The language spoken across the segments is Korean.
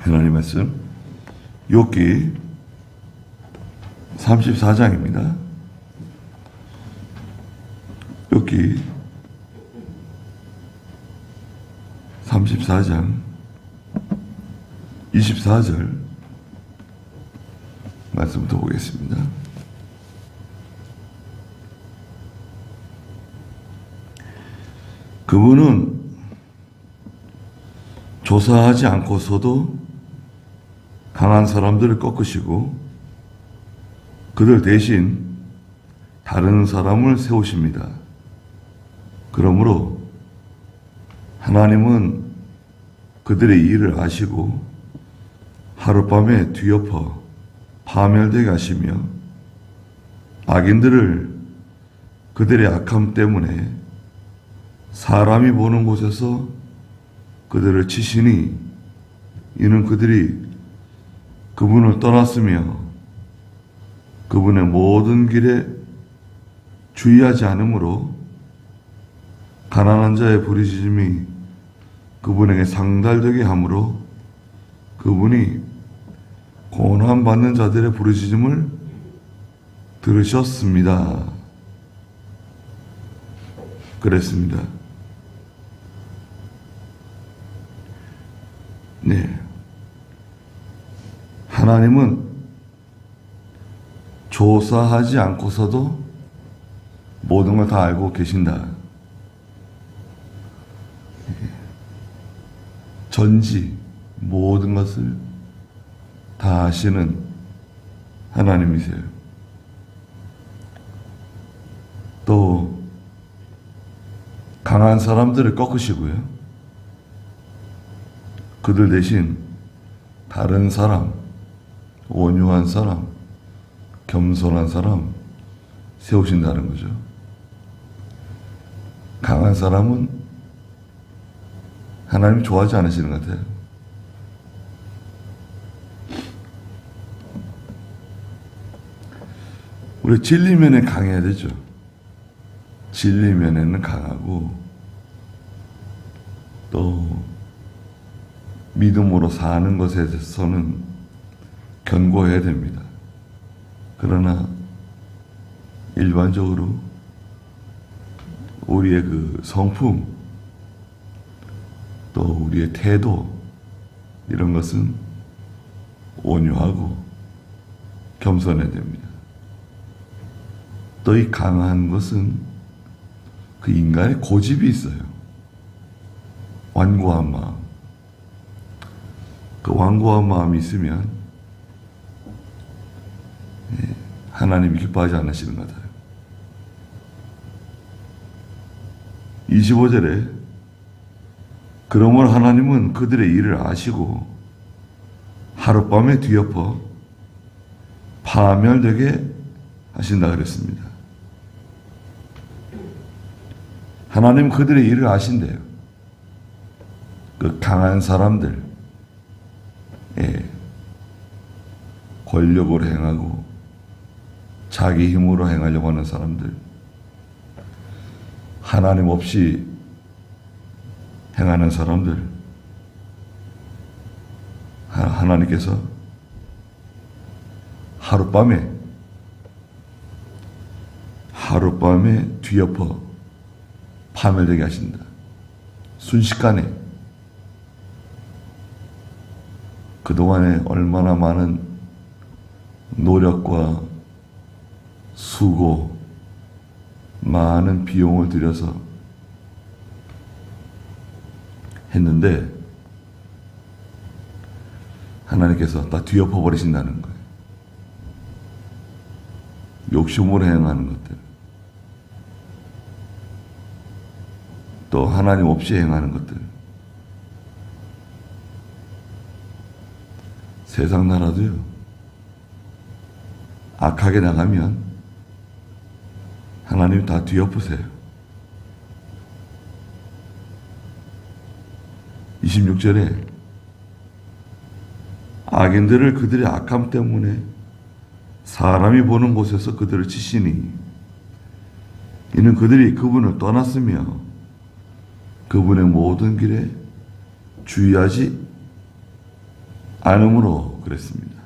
하나님 말씀 욥기 34장입니다. 욥기 34장 24절 말씀부터 보겠습니다. 그분은 조사하지 않고서도 강한 사람들을 꺾으시고 그들 대신 다른 사람을 세우십니다. 그러므로 하나님은 그들의 일을 아시고 하룻밤에 뒤엎어 파멸되게 하시며 악인들을 그들의 악함 때문에 사람이 보는 곳에서 그들을 치시니 이는 그들이 그분을 떠났으며 그분의 모든 길에 주의하지 않으므로 가난한 자의 부르짖음이 그분에게 상달되게 하므로 그분이 고난받는 자들의 부르짖음을 들으셨습니다. 그랬습니다. 네. 하나님은 조사하지 않고서도 모든 걸 다 알고 계신다. 전지 모든 것을 다 아시는 하나님이세요. 또 강한 사람들을 꺾으시고요. 그들 대신 다른 사람, 온유한 사람, 겸손한 사람 세우신다는 거죠. 강한 사람은 하나님 좋아하지 않으시는 것 같아요. 우리 진리면에 강해야 되죠. 진리면에는 강하고 또 믿음으로 사는 것에 대해서는 견고해야 됩니다. 그러나 일반적으로 우리의 그 성품 또 우리의 태도 이런 것은 온유하고 겸손해야 됩니다. 또 이 강한 것은 그 인간의 고집이 있어요. 완고한 마음. 그 완고한 마음이 있으면 하나님이 기뻐하지 않으시는 것 같아요. 25절에 그러므로 하나님은 그들의 일을 아시고 하룻밤에 뒤엎어 파멸되게 하신다 그랬습니다. 하나님 그들의 일을 아신대요. 그 강한 사람들, 권력으로 행하고 자기 힘으로 행하려고 하는 사람들, 하나님 없이 행하는 사람들, 하나님께서 하룻밤에 뒤엎어 파멸되게 하신다. 순식간에 그동안에 얼마나 많은 노력과 수고, 많은 비용을 들여서 했는데 하나님께서 다 뒤엎어 버리신다는 거예요. 욕심으로 행하는 것들, 또 하나님 없이 행하는 것들, 세상 나라도요, 악하게 나가면 하나님 다 뒤엎으세요. 26절에 악인들을 그들의 악함 때문에 사람이 보는 곳에서 그들을 치시니 이는 그들이 그분을 떠났으며 그분의 모든 길에 주의하지 안음으로 그랬습니다.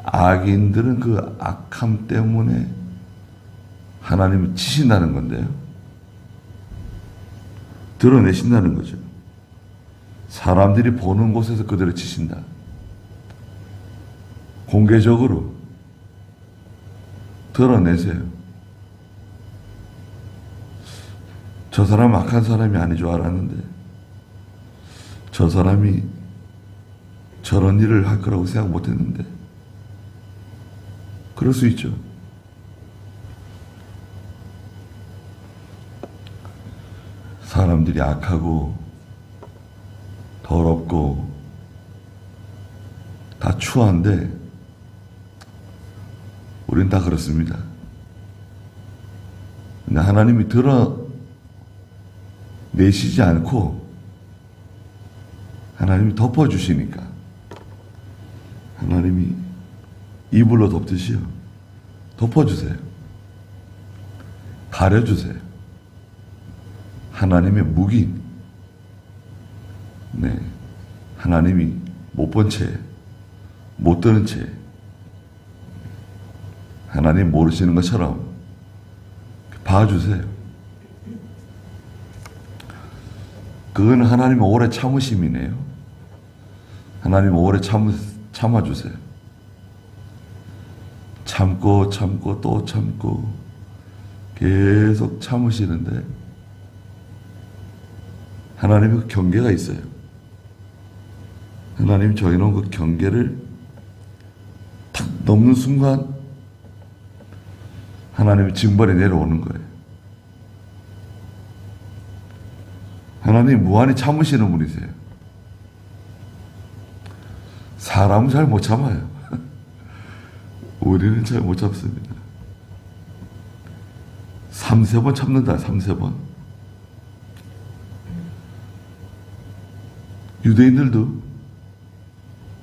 악인들은 그 악함 때문에 하나님을 치신다는 건데요. 드러내신다는 거죠. 사람들이 보는 곳에서 그들을 치신다. 공개적으로 드러내세요. 저 사람 악한 사람이 아닌 줄 알았는데 저 사람이 저런 일을 할 거라고 생각 못했는데 그럴 수 있죠. 사람들이 악하고 더럽고 다 추한데 우린 다 그렇습니다. 근데 하나님이 드러내시지 않고 하나님이 덮어주시니까 하나님이 이불로 덮듯이요. 덮어주세요. 가려주세요. 하나님의 묵인. 네. 하나님이 못 본 채, 못 들은 채, 하나님 모르시는 것처럼 봐주세요. 그건 하나님의 오래 참으심이네요. 하나님 오래 참아주세요. 참고 참고 또 참고 계속 참으시는데 하나님의 그 경계가 있어요. 하나님이 정해놓은 그 경계를 탁 넘는 순간 하나님의 징벌이 내려오는 거예요. 하나님 무한히 참으시는 분이세요. 사람은 잘 못 참아요. 우리는 잘 못 참습니다. 3-4번 참는다. 3-4번. 유대인들도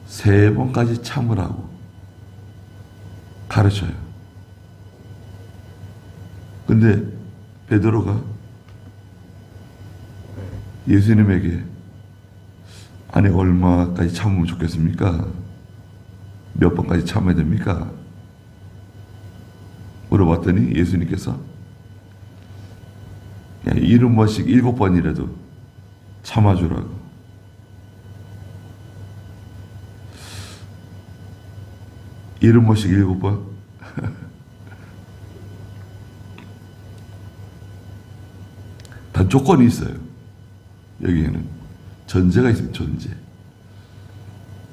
3번까지 참으라고 가르쳐요. 근데 베드로가 예수님에게 아니 얼마까지 참으면 좋겠습니까? 몇 번까지 참아야 됩니까? 물어봤더니 예수님께서 70번씩 7번이라도 참아주라고. 일흔 번씩 7번? 단 조건이 있어요. 여기에는 전제가 있어요.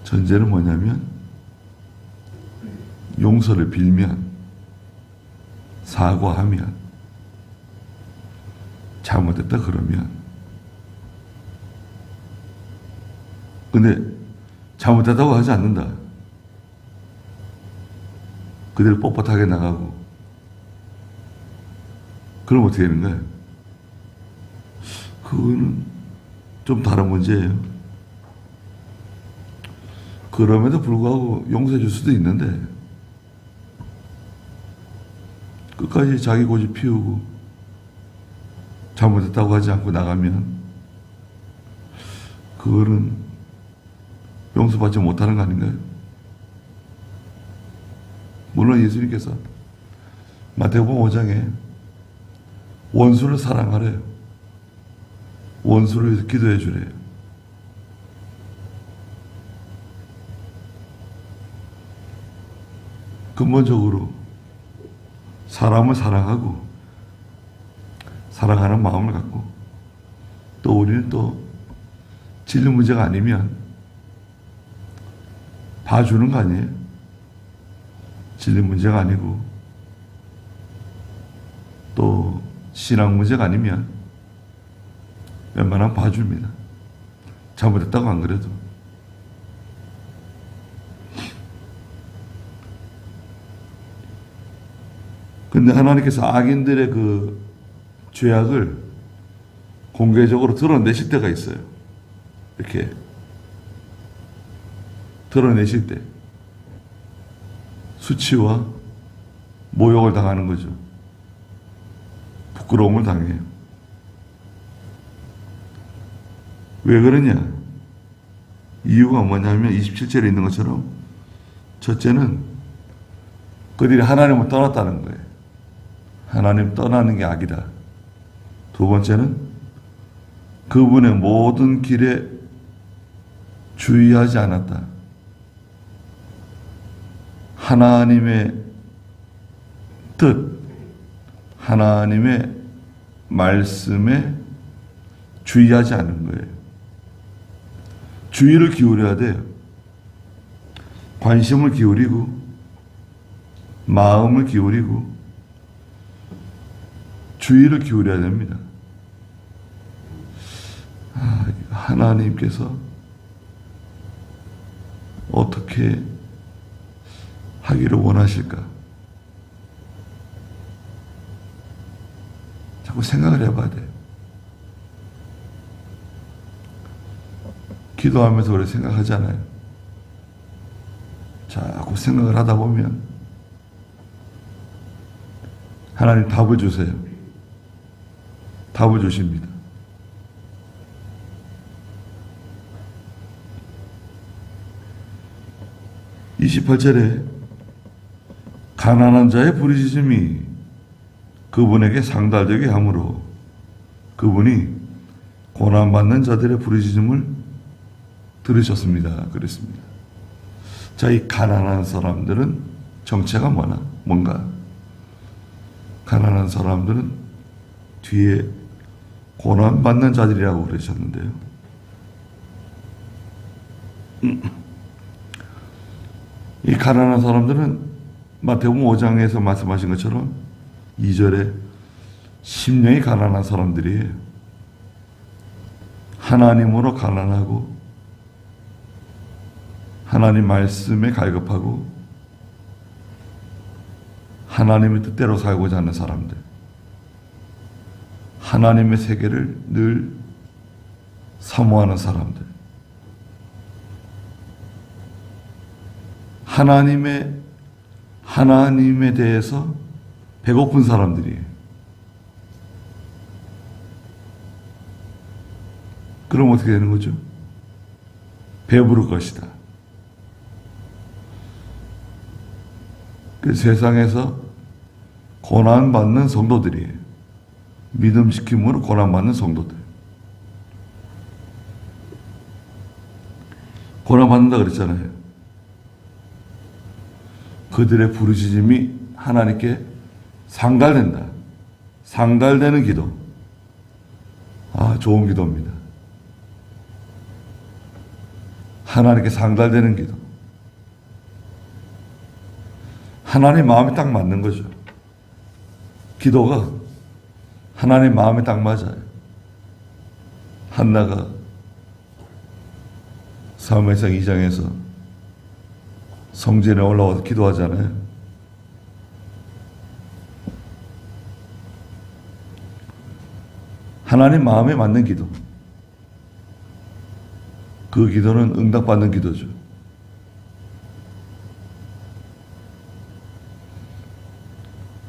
전제는 뭐냐면 용서를 빌면, 사과하면, 잘못했다 그러면. 근데 잘못했다고 하지 않는다. 그대로 뻣뻣하게 나가고. 그럼 어떻게 되는 거예요? 그거는 좀 다른 문제예요. 그럼에도 불구하고 용서해 줄 수도 있는데 끝까지 자기 고집 피우고 잘못했다고 하지 않고 나가면 그거는 용서받지 못하는 거 아닌가요? 물론 예수님께서 마태복음 5장에 원수를 사랑하래요. 원수를 위해서 기도해 주래요. 근본적으로 사람을 사랑하고 사랑하는 마음을 갖고 또 우리는 또 진리 문제가 아니면 봐주는 거 아니에요? 진리 문제가 아니고 또 신앙 문제가 아니면 웬만하면 봐줍니다. 잘못했다고 안 그래도. 근데 하나님께서 악인들의 그 죄악을 공개적으로 드러내실 때가 있어요. 이렇게 드러내실 때 수치와 모욕을 당하는 거죠. 부끄러움을 당해요. 왜 그러냐? 이유가 뭐냐면 27절에 있는 것처럼 첫째는 그들이 하나님을 떠났다는 거예요. 하나님 떠나는 게 악이다. 두 번째는 그분의 모든 길에 주의하지 않았다. 하나님의 뜻, 하나님의 말씀에 주의하지 않는 거예요. 주의를 기울여야 돼요. 관심을 기울이고 마음을 기울이고 주의를 기울여야 됩니다. 하나님께서 어떻게 하기를 원하실까? 자꾸 생각을 해봐야 돼요. 기도하면서 그렇게 생각하잖아요. 자꾸 생각을 하다 보면 하나님 답을 주세요. 답을 주십니다. (28절에) 가난한 자의 부르짖음이 그분에게 상달되게 하므로 그분이 고난받는 자들의 부르짖음을 들으셨습니다. 그랬습니다. 자, 이 가난한 사람들은 정체가 뭔가? 가난한 사람들은 뒤에 고난받는 자들이라고 그러셨는데요. 이 가난한 사람들은 마태복음 5장에서 말씀하신 것처럼 2절에 심령이 가난한 사람들이에요. 하나님으로 가난하고 하나님 말씀에 갈급하고 하나님의 뜻대로 살고자 하는 사람들, 하나님의 세계를 늘 사모하는 사람들, 하나님에 대해서 배고픈 사람들이에요. 그럼 어떻게 되는 거죠? 배부를 것이다. 그 세상에서 고난받는 성도들이에요. 믿음 지킴으로 고난받는 성도들. 고난받는다 그랬잖아요. 그들의 부르짖음이 하나님께 상달된다. 상달되는 기도. 좋은 기도입니다. 하나님께 상달되는 기도. 하나님 마음에 딱 맞는 거죠. 기도가 하나님 마음에 딱 맞아요. 한나가 사무엘상 2장에서 성전에 올라와서 기도하잖아요. 하나님 마음에 맞는 기도. 그 기도는 응답받는 기도죠.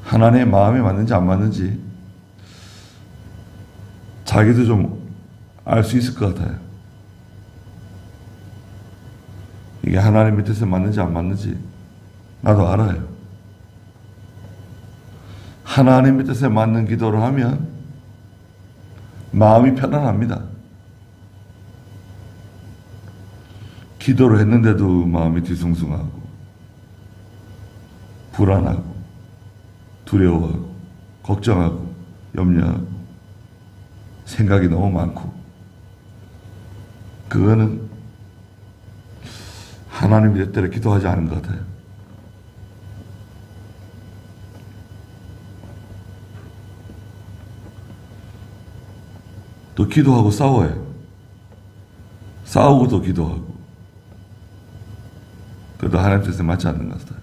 하나님의 마음에 맞는지 안 맞는지 자기도 좀 알 수 있을 것 같아요. 이게 하나님의 뜻에 맞는지 안 맞는지 나도 알아요. 하나님의 뜻에 맞는 기도를 하면 마음이 편안합니다. 기도를 했는데도 마음이 뒤숭숭하고 불안하고 두려워하고 걱정하고 염려하고 생각이 너무 많고, 그거는 하나님의 뜻대로 기도하지 않은 것 같아요. 또 기도하고 싸워요. 싸우고도 기도하고. 그래도 하나님 뜻에 맞지 않는 것 같아요.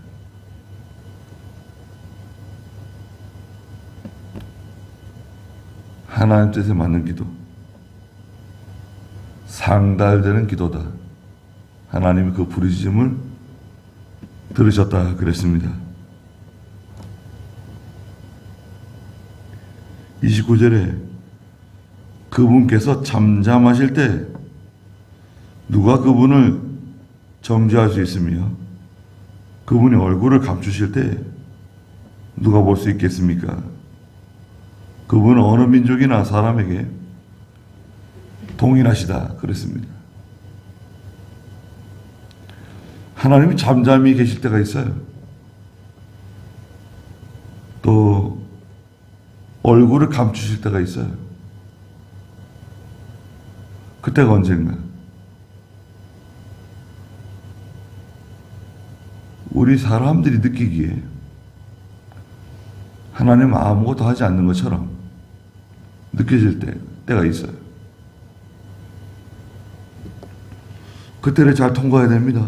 하나님 뜻에 맞는 기도, 상달되는 기도다. 하나님이 그 부르짖음을 들으셨다 그랬습니다. 29절에 그분께서 잠잠하실 때 누가 그분을 정죄할 수 있으며 그분이 얼굴을 감추실 때 누가 볼 수 있겠습니까? 그분은 어느 민족이나 사람에게 동일하시다 그랬습니다. 하나님이 잠잠히 계실 때가 있어요. 또 얼굴을 감추실 때가 있어요. 그때가 언젠가. 우리 사람들이 느끼기에 하나님은 아무것도 하지 않는 것처럼 느껴질 때가 있어요. 그때를 잘 통과해야 됩니다.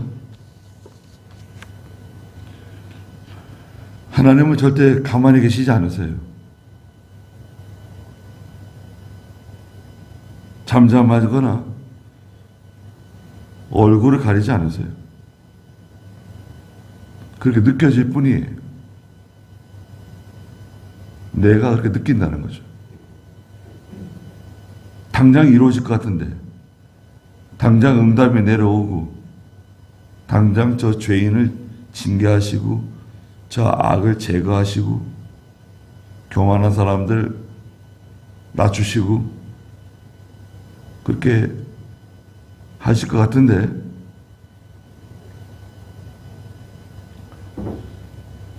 하나님은 절대 가만히 계시지 않으세요. 잠잠하거나 얼굴을 가리지 않으세요. 그렇게 느껴질 뿐이에요. 내가 그렇게 느낀다는 거죠. 당장 이루어질 것 같은데, 당장 응답이 내려오고, 당장 저 죄인을 징계하시고, 저 악을 제거하시고, 교만한 사람들 낮추시고, 그렇게 하실 것 같은데,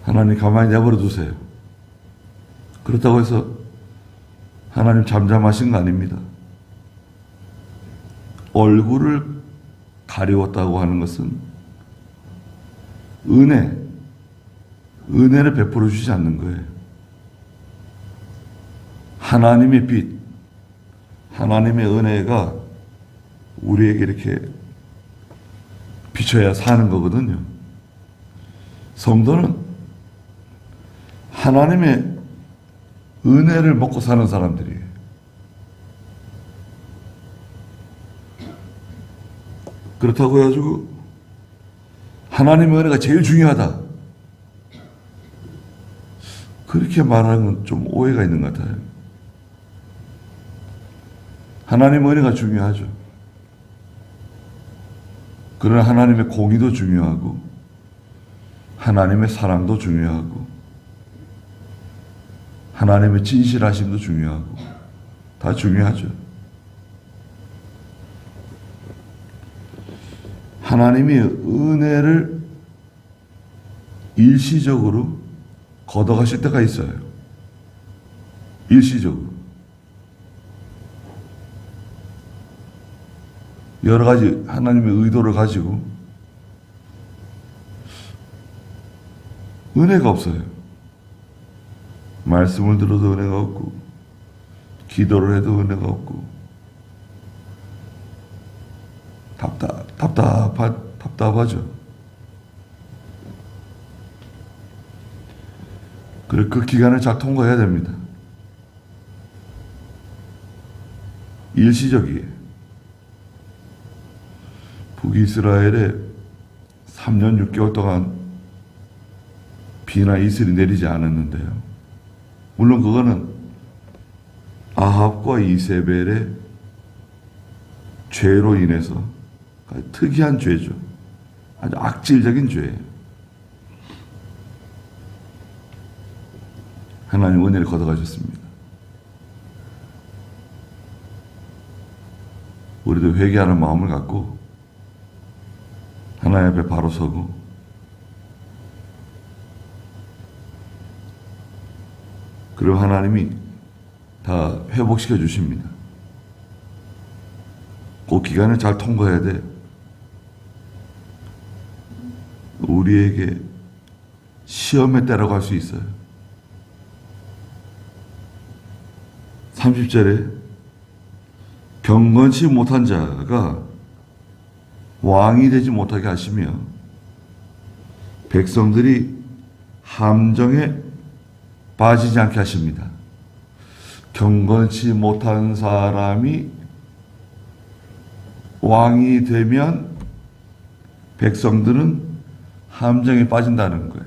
하나님 가만히 내버려 두세요. 그렇다고 해서 하나님 잠잠하신 거 아닙니다. 얼굴을 가리웠다고 하는 것은 은혜를 베풀어 주지 않는 거예요. 하나님의 빛, 하나님의 은혜가 우리에게 이렇게 비춰야 사는 거거든요. 성도는 하나님의 은혜를 먹고 사는 사람들이에요. 그렇다고 해가지고 하나님의 은혜가 제일 중요하다, 그렇게 말하는 건 좀 오해가 있는 것 같아요. 하나님의 은혜가 중요하죠. 그러나 하나님의 공의도 중요하고 하나님의 사랑도 중요하고 하나님의 진실하심도 중요하고 다 중요하죠. 하나님이 은혜를 일시적으로 걷어가실 때가 있어요. 일시적으로. 여러 가지 하나님의 의도를 가지고 은혜가 없어요. 말씀을 들어도 은혜가 없고 기도를 해도 은혜가 없고 답답하죠. 그래, 그 기간을 잘 통과해야 됩니다. 일시적이에요. 북이스라엘에 3년 6개월 동안 비나 이슬이 내리지 않았는데요. 물론 그거는 아합과 이세벨의 죄로 인해서 특이한 죄죠. 아주 악질적인 죄예요. 하나님 은혜를 걷어가셨습니다. 우리도 회개하는 마음을 갖고 하나님 앞에 바로 서고 그리고 하나님이 다 회복시켜 주십니다. 그 기간을 잘 통과해야 돼. 우리에게 시험의 때라고 할 수 있어요. 30절에 경건치 못한 자가 왕이 되지 못하게 하시며 백성들이 함정에 빠지지 않게 하십니다. 경건치 못한 사람이 왕이 되면 백성들은 함정에 빠진다는 거예요.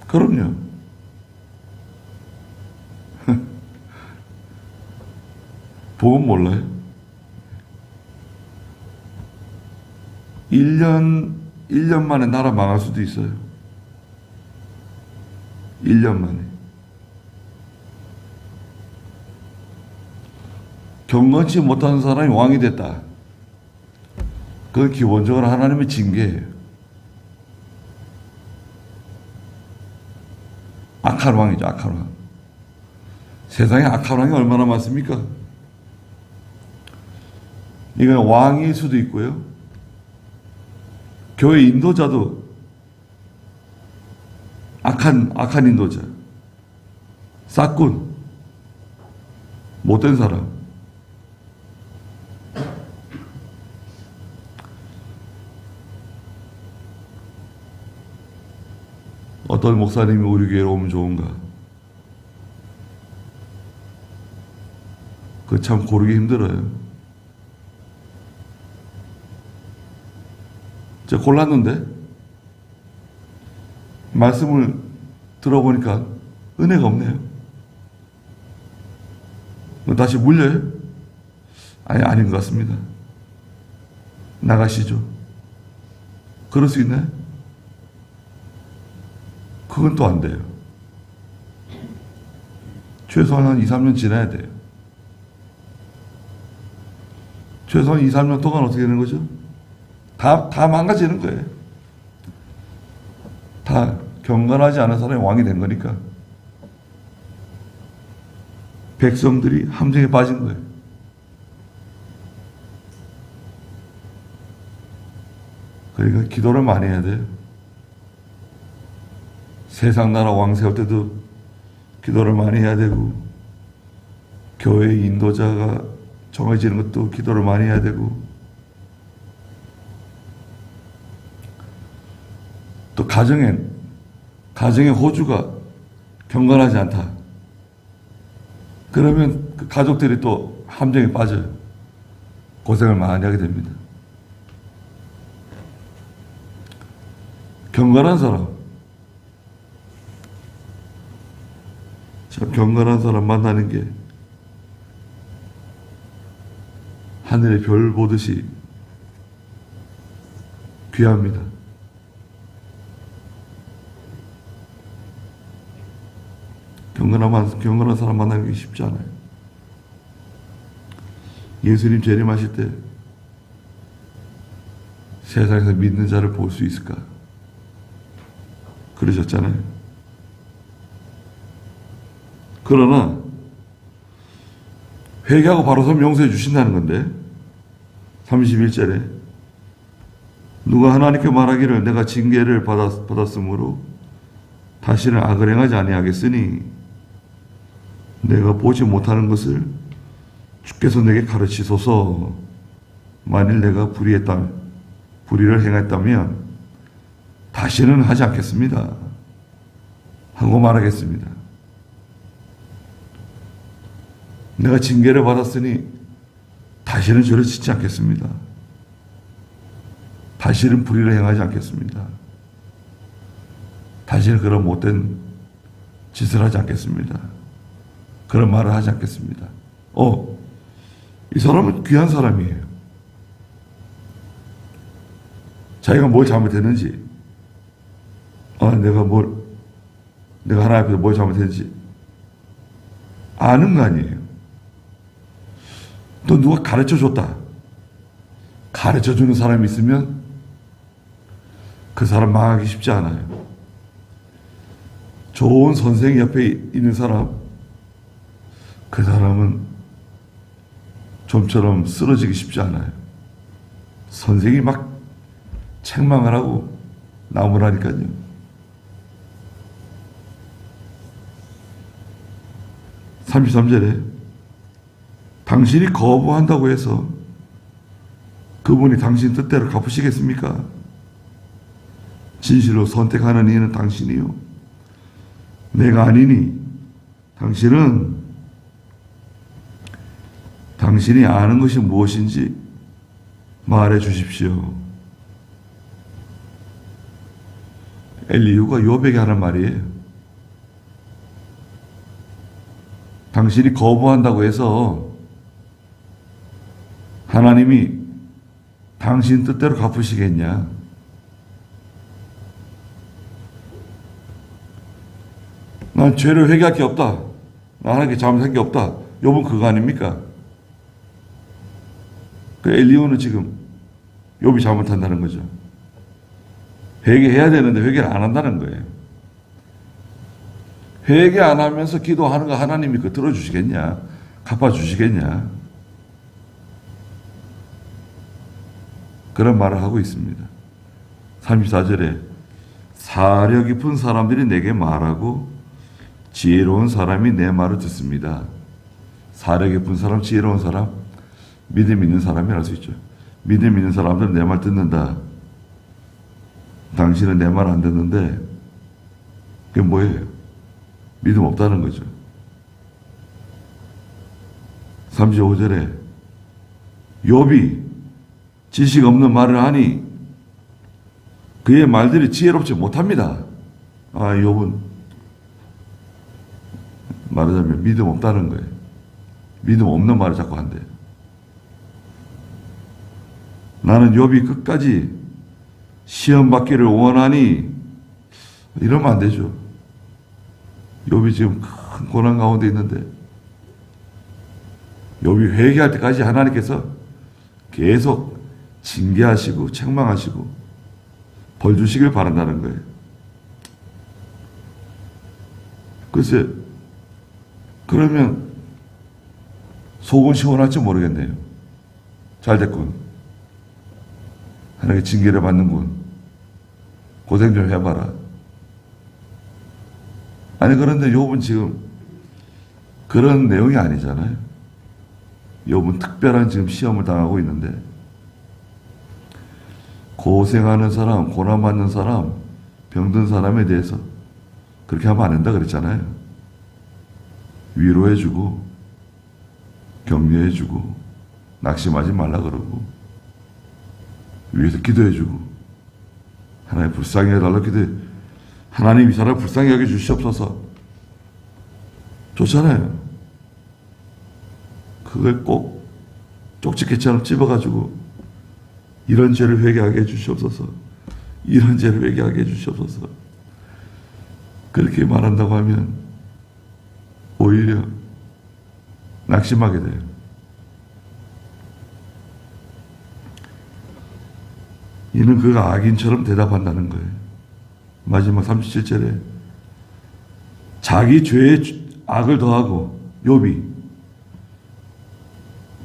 그럼요. 복음 몰라요? 1년 만에 나라 망할 수도 있어요. 1년 만에. 경건치 못하는 사람이 왕이 됐다. 그건 기본적으로 하나님의 징계예요. 악한 왕이죠, 악한 왕. 세상에 악한 왕이 얼마나 많습니까? 이건 왕일 수도 있고요. 교회 인도자도 악한 인도자. 싹군. 못된 사람. 어떤 목사님이 우리 교회로 오면 좋은가? 그거 참 고르기 힘들어요. 제가 골랐는데 말씀을 들어보니까 은혜가 없네요. 다시 물려요? 아닌 것 같습니다. 나가시죠. 그럴 수 있나요? 그건 또 안 돼요. 최소한 한 2, 3년 지나야 돼요. 최소한 2, 3년 동안 어떻게 되는 거죠? 다 망가지는 거예요. 다 경건하지 않은 사람이 왕이 된 거니까. 백성들이 함정에 빠진 거예요. 그러니까 기도를 많이 해야 돼요. 세상 나라 왕 세울 때도 기도를 많이 해야 되고, 교회 인도자가 정해지는 것도 기도를 많이 해야 되고, 또 가정의 호주가 경건하지 않다. 그러면 그 가족들이 또 함정에 빠져요. 고생을 많이 하게 됩니다. 경건한 사람. 참 경건한 사람 만나는 게 하늘의 별 보듯이 귀합니다. 경건한 사람 만나는 게 쉽지 않아요. 예수님 재림하실 때 세상에서 믿는 자를 볼 수 있을까? 그러셨잖아요. 그러나 회개하고 바로 서면 용서해 주신다는 건데 31절에 누가 하나님께 말하기를 내가 징계를 받았으므로 다시는 악을 행하지 아니하겠으니 내가 보지 못하는 것을 주께서 내게 가르치소서. 만일 내가 불의를 행했다면 다시는 하지 않겠습니다 하고 말하겠습니다. 내가 징계를 받았으니 다시는 죄를 짓지 않겠습니다. 다시는 불의를 행하지 않겠습니다. 다시는 그런 못된 짓을 하지 않겠습니다. 그런 말을 하지 않겠습니다. 이 사람은 귀한 사람이에요. 자기가 뭘 잘못했는지, 내가 하나님 앞에서 뭘 잘못했는지 아는 거 아니에요. 또 누가 가르쳐 줬다. 가르쳐 주는 사람이 있으면 그 사람 망하기 쉽지 않아요. 좋은 선생이 옆에 있는 사람, 그 사람은 좀처럼 쓰러지기 쉽지 않아요. 선생이 막 책망을 하고 나무라니까요. (33절에) 당신이 거부한다고 해서 그분이 당신 뜻대로 갚으시겠습니까? 진실로 선택하는 이는 당신이요 내가 아니니 당신이 아는 것이 무엇인지 말해 주십시오. 엘리후가 요백에 하는 말이에요. 당신이 거부한다고 해서 하나님이 당신 뜻대로 갚으시겠냐? 난 죄를 회개할 게 없다. 나 하나님께 잘못한 게 없다. 욥은 그거 아닙니까? 그 엘리후는 지금 욥이 잘못한다는 거죠. 회개해야 되는데 회개를 안 한다는 거예요. 회개 안 하면서 기도하는 거 하나님이 그 들어주시겠냐? 갚아주시겠냐? 그런 말을 하고 있습니다. 34절에 사려 깊은 사람들이 내게 말하고 지혜로운 사람이 내 말을 듣습니다. 사려 깊은 사람, 지혜로운 사람, 믿음 있는 사람이라 할 수 있죠. 믿음 있는 사람들은 내 말 듣는다. 당신은 내 말 안 듣는데 그게 뭐예요? 믿음 없다는 거죠. 35절에 욥이 지식 없는 말을 하니 그의 말들이 지혜롭지 못합니다. 욥은 말하자면 믿음 없다는 거예요. 믿음 없는 말을 자꾸 한대요. 나는 욥이 끝까지 시험 받기를 원하니 이러면 안 되죠. 욥이 지금 큰 고난 가운데 있는데 욥이 회개할 때까지 하나님께서 계속 징계하시고 책망하시고 벌 주시길 바란다는 거예요. 글쎄, 그러면 속은 시원할지 모르겠네요. 잘 됐군. 하나님께 징계를 받는군. 고생 좀 해봐라. 아니, 그런데 욥은 지금 그런 내용이 아니잖아요. 욥은 특별한 지금 시험을 당하고 있는데 고생하는 사람, 고난받는 사람, 병든 사람에 대해서 그렇게 하면 안 된다 그랬잖아요. 위로해주고 격려해주고 낙심하지 말라 그러고 위에서 기도해주고 하나님 불쌍히 해달라고 기도해. 하나님 이 사람 불쌍히 여겨 주시옵소서. 좋잖아요. 그걸 꼭 쪽집게처럼 찝어가지고 이런 죄를 회개하게 해주시옵소서. 이런 죄를 회개하게 해주시옵소서. 그렇게 말한다고 하면 오히려 낙심하게 돼요. 이는 그가 악인처럼 대답한다는 거예요. 마지막 37절에 자기 죄에 악을 더하고 욥이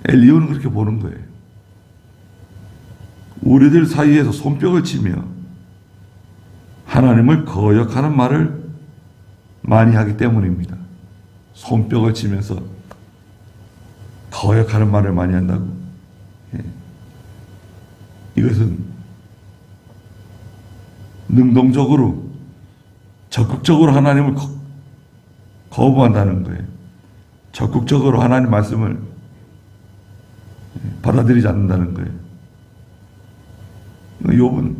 엘리후는 그렇게 보는 거예요. 우리들 사이에서 손뼉을 치며 하나님을 거역하는 말을 많이 하기 때문입니다. 손뼉을 치면서 거역하는 말을 많이 한다고. 이것은 능동적으로 적극적으로 하나님을 거부한다는 거예요. 적극적으로 하나님 말씀을 받아들이지 않는다는 거예요. 욥은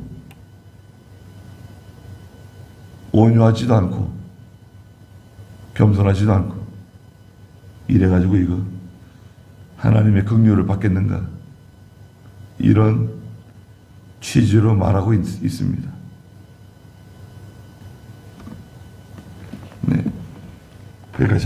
온유하지도 않고 겸손하지도 않고 이래가지고 이거 하나님의 긍휼을 받겠는가 이런 취지로 말하고 있습니다. 네. 그러니까